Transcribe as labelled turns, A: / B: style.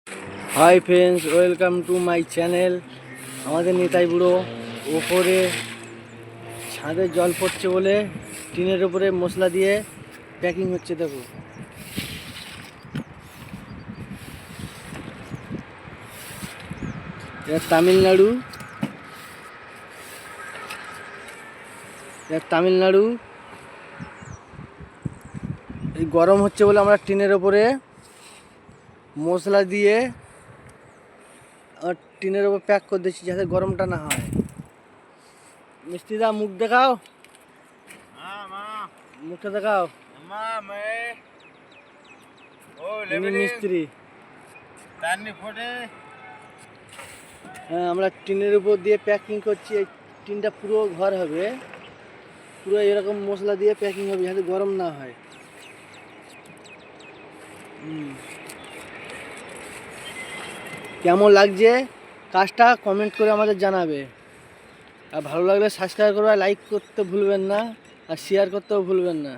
A: Hi friends, welcome to my channel. আমাদের নিতাই বুড়ো ওপরে ছাদে জল পড়ছে বলে টিনের উপরে মশলা দিয়ে প্যাকিং হচ্ছে। দেখো, এটা তামিলনাড়ু। এই গরম হচ্ছে বলে আমরা টিনের উপরে মশলা দিয়ে টিনের উপর প্যাক করে দিচ্ছি যাতে গরমটা না হয়। মিস্ত্রিদা মুখ দেখাও, মুখটা দেখাও। মিস্ত্রি, হ্যাঁ, আমরা টিনের উপর দিয়ে প্যাকিং করছি। এই টিনটা পুরো ঘর হবে, পুরো এরকম মশলা দিয়ে প্যাকিং হবে যাতে গরম না হয়। কেমন লাগছে কাজটা কমেন্ট করে আমাদের জানাবে। আর ভালো লাগলে সাবস্ক্রাইব করবে, লাইক করতে ভুলবেন না, আর শেয়ার করতেও ভুলবেন না।